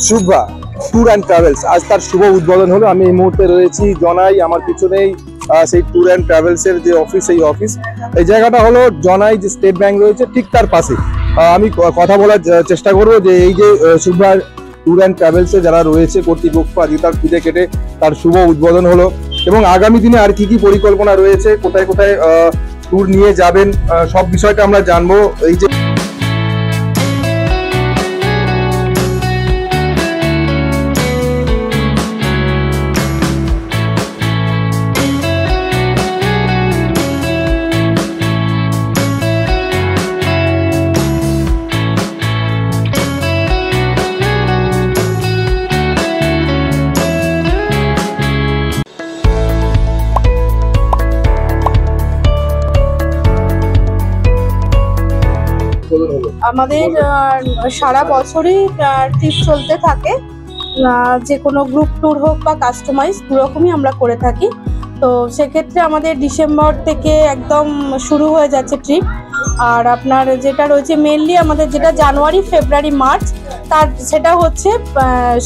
Shubhra tour and travels আজ তার শুভ উদ্বোধন হলো। আমি এই মুহূর্তে রয়েছি জনাই, আমার পিছনেই সেই ট্যুর অ্যান্ড ট্রাভেলস এর যে অফিস, এই অফিস, এই জায়গাটা হলো জনাই যে স্টেট ব্যাংক রয়েছে ঠিক তার পাশে। আমি কথা বলার চেষ্টা করবো যে এই যে শুভ্রা ট্যুর অ্যান্ড ট্রাভেলসে যারা রয়েছে কর্তৃপক্ষ, আজকে তার খুঁজে কেটে তার শুভ উদ্বোধন হলো এবং আগামী দিনে আর কি কি পরিকল্পনা রয়েছে, কোথায় কোথায় ট্যুর নিয়ে যাবেন, সব বিষয়টা আমরা জানবো। এই যে আমাদের সারা বছরই ট্রিপ চলতে থাকে, যে কোনো গ্রুপ ট্যুর হোক বা কাস্টমাইজ দুরকমই আমরা করে থাকি। তো সেক্ষেত্রে আমাদের ডিসেম্বর থেকে একদম শুরু হয়ে যাচ্ছে ট্রিপ। আর আপনার যেটা রয়েছে মেনলি আমাদের যেটা জানুয়ারি, ফেব্রুয়ারি, মার্চ, তার সেটা হচ্ছে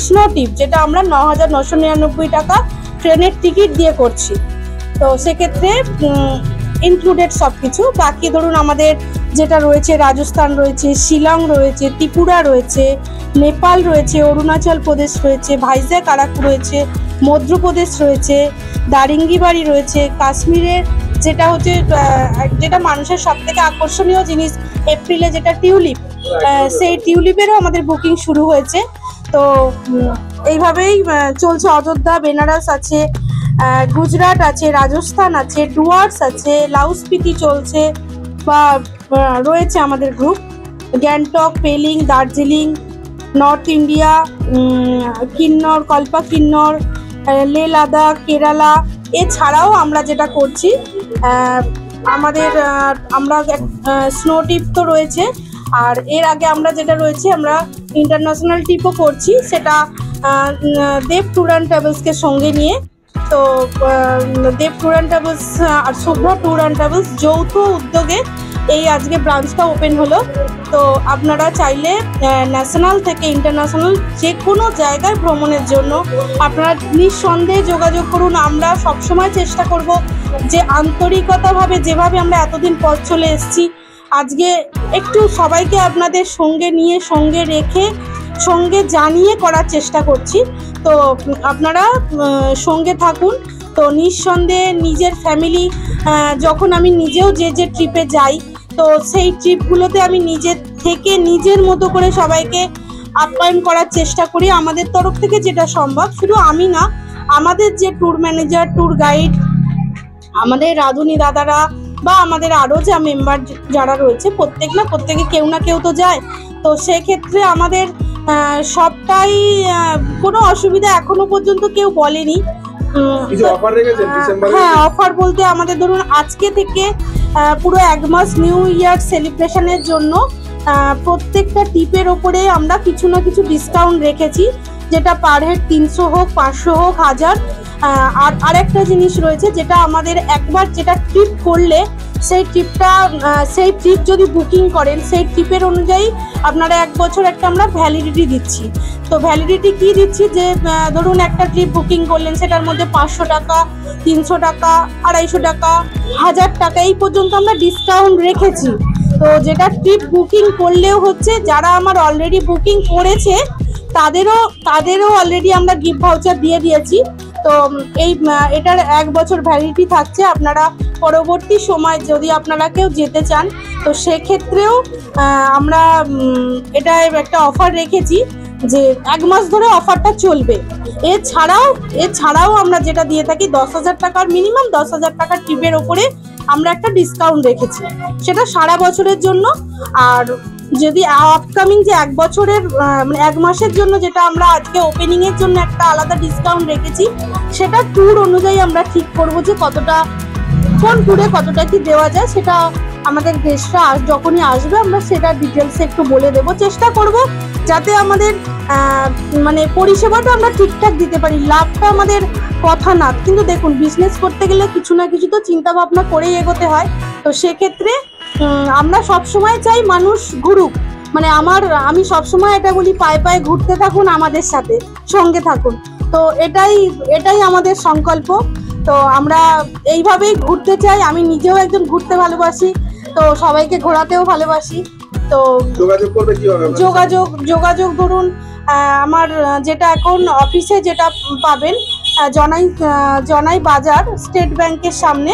স্নো ট্রিপ, যেটা আমরা 9,999 টাকা ট্রেনের টিকিট দিয়ে করছি। তো সেক্ষেত্রে ইনক্লুডেড সব কিছু। বাকি ধরুন আমাদের যেটা রয়েছে রাজস্থান রয়েছে, শিলং রয়েছে, ত্রিপুরা রয়েছে, নেপাল রয়েছে, অরুণাচল প্রদেশ রয়েছে, ভাইজ্যাক আরাকু রয়েছে, মধ্যপ্রদেশ রয়েছে, দারিঙ্গিবাড়ি রয়েছে, কাশ্মীরের যেটা হচ্ছে যেটা মানুষের সব থেকে আকর্ষণীয় জিনিস এপ্রিলে যেটা টিউলিপ, সেই টিউলিপেরও আমাদের বুকিং শুরু হয়েছে। তো এইভাবেই চলছে। অযোধ্যা, বেনারস আছে, গুজরাট আছে, রাজস্থান আছে, ডুয়ার্স আছে, লাউস্পিতি চলছে বা রয়েছে আমাদের group. Gangtok, Pelling, Darjeeling, north India, Kinnaur, Kalpa Kinnaur, Leh Ladakh, Kerala. এছাড়াও আমরা যেটা করছি আমাদের আমরা স্নো ট্রিপ তো রয়েছে, আর এর আগে আমরা যেটা রয়েছে আমরা ইন্টারন্যাশনাল ট্রিপও করছি, সেটা দেব ট্যুর অ্যান্ড ট্রাভেলসকে সঙ্গে নিয়ে। তো দেব ট্যুর অ্যান্ড ট্রাভেলস আর শুভ্রা ট্যুর অ্যান্ড ট্রাভেলস যৌথ উদ্যোগে এই আজকে ব্রাঞ্চটা ওপেন হলো। তো আপনারা চাইলে ন্যাশনাল থেকে ইন্টারন্যাশনাল যে কোনো জায়গায় ভ্রমণের জন্য আপনারা নিঃসন্দেহে যোগাযোগ করুন। আমরা সবসময় চেষ্টা করব যে আন্তরিকতাভাবে, যেভাবে আমরা এতদিন পথ চলে এসেছি, আজকে একটু সবাইকে আপনাদের সঙ্গে নিয়ে, সঙ্গে রেখে, সঙ্গে জানিয়ে করার চেষ্টা করছি। তো আপনারা সঙ্গে থাকুন। তো নিঃসন্দেহে নিজের ফ্যামিলি, যখন আমি নিজেও যে ট্রিপে যাই, তো সেই ট্রিপগুলোতে আমি নিজের থেকে নিজের মতো করে সবাইকে আপ্যায়ন করার চেষ্টা করি আমাদের তরফ থেকে যেটা সম্ভব। শুধু আমি না, আমাদের যে ট্যুর ম্যানেজার, ট্যুর গাইড, আমাদের রাঁধুনি দাদারা বা আমাদের আরও যা মেম্বার যারা রয়েছে, প্রত্যেকে কেউ না কেউ তো যায়। তো সেক্ষেত্রে আমাদের সবটাই কোনো অসুবিধা এখনো পর্যন্ত কেউ বলেনি। হ্যাঁ, অফার বলতে আমাদের ধরুন আজকে থেকে পুরো 1 মাস নিউ ইয়ার সেলিব্রেশনের জন্য প্রত্যেকটা টিপের ওপরে আমরা কিছু না কিছু ডিসকাউন্ট রেখেছি, যেটা পার হেড 300 হোক, 500 হোক, 1000। আর আরেকটা জিনিস রয়েছে, যেটা আমাদের একবার যেটা ট্রিপ করলে সেই ট্রিপ যদি বুকিং করেন, সেই ট্রিপের অনুযায়ী আপনারা 1 বছর একটা আমরা ভ্যালিডিটি দিচ্ছি। তো ভ্যালিডিটি কি দিচ্ছি, যে ধরুন একটা ট্রিপ বুকিং করলেন, সেটার মধ্যে 500 টাকা, 300 টাকা, 250 টাকা, 1000 টাকা এই পর্যন্ত আমরা ডিসকাউন্ট রেখেছি। তো যেটা ট্রিপ বুকিং করলেও হচ্ছে, যারা আমার অলরেডি বুকিং করেছে তাদেরও অলরেডি আমরা গিফট ভাউচার দিয়ে দিয়েছি। তো এটার 1 বছর ভ্যালিডিটি থাকছে। আপনারা পরবর্তী সময় যদি আপনারা কেউ যেতে চান, তো সেক্ষেত্রেও আমরা এটা একটা অফার রেখেছি যে 1 মাস ধরে অফারটা চলবে। এছাড়াও আমরা যেটা দিয়ে থাকি 10,000 টাকার মিনিমাম 10,000 টাকার ট্রিপের ওপরে আমরা একটা ডিসকাউন্ট রেখেছি, সেটা সারা বছরের জন্য। আর যদি আপকামিং যে 1 বছরের মানে 1 মাসের জন্য যেটা আমরা আজকে ওপেনিং এর জন্য একটা আলাদা ডিসকাউন্ট রেখেছি, সেটা ট্যুর অনুযায়ী আমরা ঠিক করবো যে কতটা, কোন ট্যুরে কতটা কি দেওয়া যায়। সেটা আমাদের গেস্টরা যখনই আসবে আমরা সেটা ডিটেলসে একটু বলে দেবো। চেষ্টা করব যাতে আমাদের মানে পরিষেবাটা আমরা ঠিকঠাক দিতে পারি। লাভটা আমাদের কথা না, কিন্তু দেখুন বিজনেস করতে গেলে কিছু না কিছু তো চিন্তা ভাবনা করেই এগোতে হয়। তো সেক্ষেত্রে আমরা সবসময় চাই মানুষ ঘুরুক, মানে আমি সবসময় এটা বলি, পায়ে পায়ে ঘুরতে থাকুন, আমাদের সাথে সঙ্গে থাকুন। তো এটাই আমাদের সংকল্প। তো আমরা এইভাবেই ঘুরতে চাই। আমি নিজেও একজন ঘুরতে ভালোবাসি, তো সবাইকে ঘোরাতেও ভালোবাসি। তো যোগাযোগ করবে কিভাবে? যোগাযোগ ধরুন, আমার যেটা এখন অফিসে যেটা পাবেন, জনাই বাজার স্টেট ব্যাংকের সামনে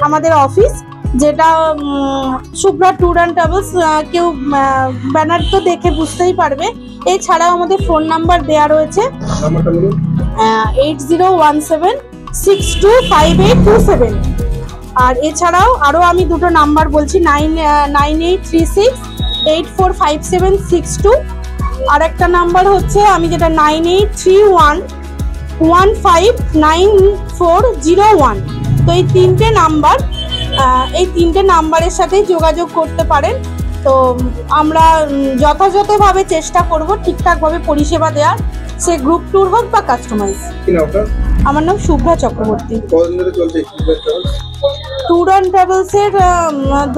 আমাদের অফিস, যেটা শুভ্রা ট্যুর অ্যান্ড ট্রাভেলস। কেউ ব্যানার তো দেখে বুঝতেই পারবে। এছাড়াও আমাদের ফোন নাম্বার দেওয়া রয়েছে 8017625827। আর এছাড়াও আমি দুটো নাম্বার বলছি, 9836845762। আর একটা নাম্বার হচ্ছে আমি যেটা 9831159401। তো এই তিনটে নাম্বারের সাথে যোগাযোগ করতে পারেন। তো আমরা যথাযথভাবে চেষ্টা করব ঠিকঠাকভাবে পরিষেবা দেওয়ার, সে গ্রুপ ট্যুর হোক বা কাস্টমাইজ। আমার নাম Shubhra Chakraborty. Tour and travels এর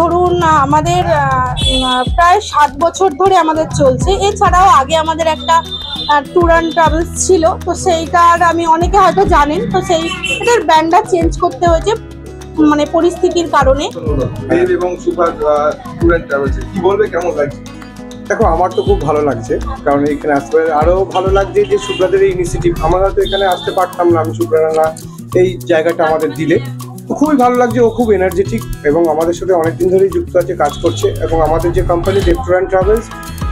ধরুন আমাদের প্রায় 7 বছর ধরে আমাদের চলছে। এছাড়াও আগে আমাদের একটা ট্যুর অ্যান্ড ট্রাভেলস ছিল, তো সেইটার আমি অনেকে হয়তো জানেন, তো এটার ব্র্যান্ডটা চেঞ্জ করতে হয়েছে মানে পরিস্থিতির কারণে। এবং শুভ্রা ট্যুর অ্যান্ড ট্রাভেলস কি বলবে, কেমন লাগছে? দেখো, আমার তো খুব ভালো লাগছে, কারণ এখানে আসতে আরো ভালো লাগছে যে শুভ্রাদের এই ইনিশিয়েটিভ। আমরা হয়তো এখানে আসতে পারতাম না, আমি শুভ্রা না এই জায়গাটা আমাদের দিলে। তো খুবই ভালো লাগছে, ও খুব এনার্জেটিক এবং আমাদের সাথে অনেকদিন ধরেই যুক্ত আছে, কাজ করছে। এবং আমাদের যে কোম্পানি ট্যুর অ্যান্ড ট্রাভেলস,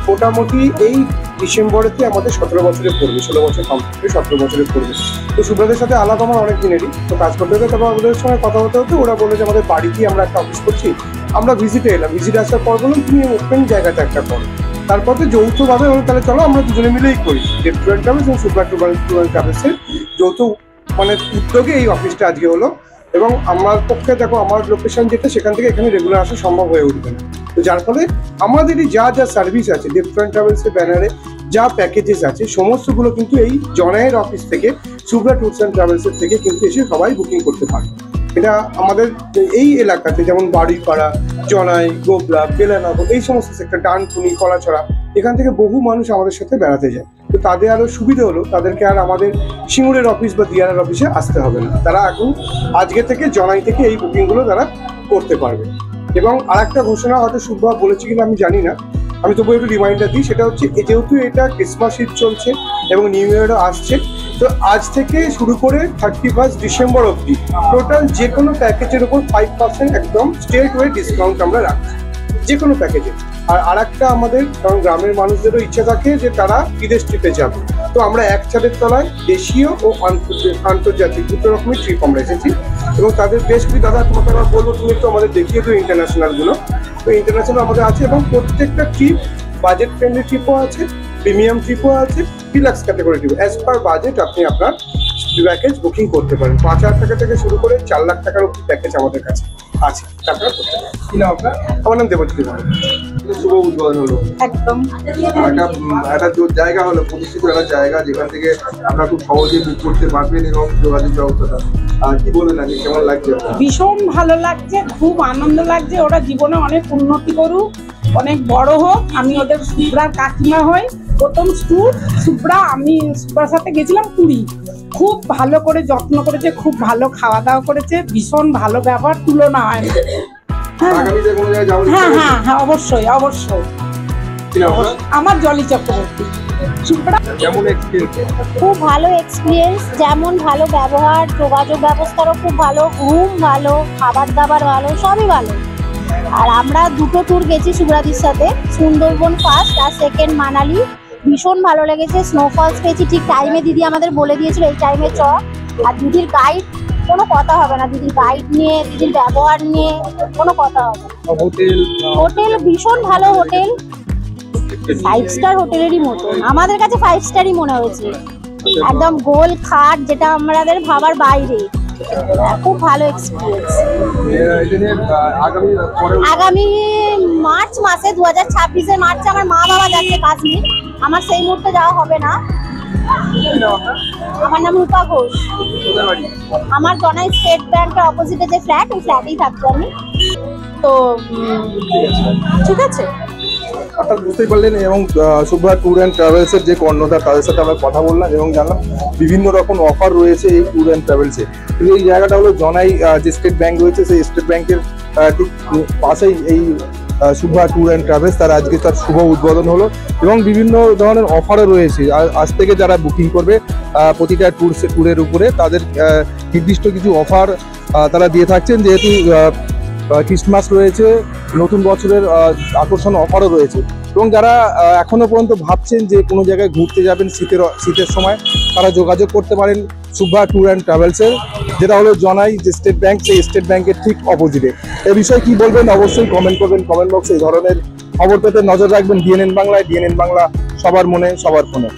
মোটামুটি এই ডিসেম্বরেতে আমাদের 17 বছরে পড়বে, 16 বছর কমপ্লিট 17 বছরে পড়বে। তো শুভ্রাদের সাথে আলাপ আমার অনেক দিনেরই, তো কাজ করতে হতে তারপর ওদের সঙ্গে কথা হতে ওরা বলে যে আমাদের বাড়িতেই আমরা একটা অফিস করছি। আমরা ভিজিটে এলাম, ভিজিটে আসার পর বললাম তুমি ওপেন জায়গাটা একটা করো। তারপর তো যৌথভাবে তাহলে চলো আমরা দুজনে মিলেই করি। ট্যুর অ্যান্ড ট্রাভেলস এবং শুভ্রা ট্যুর অ্যান্ড ট্রাভেলসের যৌথ মানে উদ্যোগে এই অফিসটা আজকে হলো। এবং আমার পক্ষে দেখো, আমার লোকেশন যেটা, সেখান থেকে এখানে রেগুলার আসা সম্ভব হয়ে উঠবে না। তো যার ফলে আমাদেরই যা সার্ভিস আছে ট্যুর অ্যান্ড ট্রাভেলসের ব্যানারে, যা প্যাকেজেস আছে, সমস্তগুলো কিন্তু এই জনাইয়ের অফিস থেকে, শুভ্রা ট্যুরস অ্যান্ড ট্রাভেলসের থেকে কিন্তু এসে সবাই বুকিং করতে পারে। এটা আমাদের এই এলাকাতে যেমন বাড়িপাড়া, জনাই, গোবলা, বেলানগর, এই সমস্ত সেক্টর, ডানকুনি, কলাছড়া, এখান থেকে বহু মানুষ আমাদের সাথে বেড়াতে যায়। তো তাদের আরো সুবিধা হলো, তাদেরকে আর আমাদের সিঙ্গুরের অফিস বা দিয়ারার অফিসে আসতে হবে না। তারা এখন আজকে থেকে জনাই থেকে এই বুকিংগুলো তারা করতে পারবে। এবং আর একটা ঘোষণা হয়তো শুভ্রা বলেছে কিনা আমি জানি না, আমি তবু একটু রিমাইন্ডার দিই। সেটা হচ্ছে, যেহেতু এটা ক্রিসমাস ঈদ চলছে এবং নিউ ইয়ারও আসছে, তো আজ থেকে শুরু করে 31 ডিসেম্বর অবধি টোটাল যে কোনো প্যাকেজের উপর 5% একদম স্টেট ওয়ে ডিসকাউন্ট আমরা রাখছি, যে কোনো প্যাকেজে। আর একটা আমাদের, কারণ গ্রামের মানুষদেরও ইচ্ছা থাকে যে তারা বিদেশ ট্রিপে যাবে, তো আমরা এক ছাদের তলায় দেশীয় ও আন্তর্জাতিক দুটো রকমের ট্রিপ আমরা এসেছি। এবং তাদের বেশ কিছু, দাদা তোমাকে আমরা বলবো, তুমি একটু আমাদের দেখিয়ে দিও ইন্টারন্যাশনালগুলো। তো ইন্টারন্যাশনাল আমাদের আছে এবং প্রত্যেকটা ট্রিপ বাজেট ফ্রেন্ডলি ট্রিপও আছে, প্রিমিয়াম ট্রিপও আছে, deluxe category trip. As per budget আপনি আপনার প্যাকেজ বুকিং করতে পারেন। 5,000 টাকা থেকে শুরু করে 4 লাখ টাকার অব্দি প্যাকেজ আমাদের কাছে আছে, আপনারা করতে পারেন। কি নাম আপনার? আমার নাম দেবজ্যোতি ভাই। শুভ উদ্বোধন হলো, একদম একটা জায়গা হলো, প্রতিষ্ঠিত একটা জায়গা, যেখান থেকে আপনারা খুব সহজে বুক করতে পারবেন এবং যোগাযোগ ব্যবস্থাটা। কি বলবেন নাকি, কেমন লাগছে? ভীষণ ভালো লাগছে, খুব আনন্দ লাগছে। ওরা জীবনে অনেক উন্নতি করুক, অনেক বড় হোক। আমি ওদের শুভ্রার কাকিমা হই, প্রথম ট্যুর শুভ্রা। আমি শুভ্রার সাথে গেছিলাম পুরী, খুব ভালো করে যত্ন করেছে, খুব ভালো খাওয়া দাওয়া করেছে, ভীষণ ভালো ব্যবহার, তুলনা হয় না। হ্যাঁ হ্যাঁ হ্যাঁ, অবশ্যই অবশ্যই। আমার জলি চক্রবর্তী। খুব ভালো এক্সপিরিয়েন্স, যেমন ভালো ব্যবহার, যোগাযোগ ব্যবস্থারও খুব ভালো, ঘুম ভালো, খাবার দাবার ভালো, সবই ভালো। আর আমরা দুটো ট্যুর গেছি শুভ্রাদির সাথে, সুন্দরবন ফার্স্ট আর সেকেন্ড মানালি। ভীষণ ভালো লেগেছে, স্নোফলস পেয়েছি ঠিক টাইমে, দিদি আমাদের বলে দিয়েছিল এই টাইমে চ। আর দিদির গাইড, কোনো কথা হবে না, দিদির গাইড নিয়ে, দিদির ব্যবহার নিয়ে কোনো কথা হবে না। হোটেল ভীষণ ভালো, হোটেল 5 স্টার হোটেলেরই মতন, আমাদের কাছে 5 স্টারই মনে হয়েছে। একদম গোল খাট, যেটা আমাদের ভাবার বাইরে। খুব ভালো এক্সপিরিয়েন্স। আগামী মার্চ মাসে 2026-এর মার্চে আমার মা বাবা যাচ্ছে কাশ্মীর, আমার সেই মুহূর্তে যাওয়া হবে না। আমার নাম রূপা ঘোষ। আমার জনাই স্টেট ব্যাংকের অপোজিটে যে ফ্ল্যাট, ওই ফ্ল্যাটেই থাকবো আমি। তো ঠিক আছে। অর্থাৎ বুঝতেই পারলেন, এবং শুভ্রা ট্যুর অ্যান্ড ট্রাভেলসের যে কর্ণধার তাদের সাথে আমরা কথা বললাম এবং জানলাম বিভিন্ন রকম অফার রয়েছে এই ট্যুর অ্যান্ড ট্রাভেলসে। কিন্তু এই জায়গাটা হলো জনাই যে স্টেট ব্যাংক রয়েছে, সেই স্টেট ব্যাংকের ঠিক পাশেই এই শুভ্রা ট্যুর অ্যান্ড ট্রাভেলস তার আজকে তার শুভ উদ্বোধন হলো এবং বিভিন্ন ধরনের অফারও রয়েছে। আজ থেকে যারা বুকিং করবে প্রতিটা ট্যুরের উপরে তাদের নির্দিষ্ট কিছু অফার তারা দিয়ে থাকছেন, যেহেতু ক্রিসমাস রয়েছে, নতুন বছরের আকর্ষণ অফারও রয়েছে। এবং যারা এখনো পর্যন্ত ভাবছেন যে কোনো জায়গায় ঘুরতে যাবেন শীতের সময়, তারা যোগাযোগ করতে পারেন শুভ্রা ট্যুর অ্যান্ড ট্রাভেলসের, যেটা হলো জনাই যে স্টেট ব্যাংক, সেই স্টেট ব্যাংকের ঠিক অপোজিটে। এ বিষয়ে কি বলবেন অবশ্যই কমেন্ট করবেন কমেন্ট বক্সে। এই ধরনের খবর পেতে নজর রাখবেন ডিএনএন বাংলায়। ডিএনএন বাংলা, সবার মনে সবার ফোনে।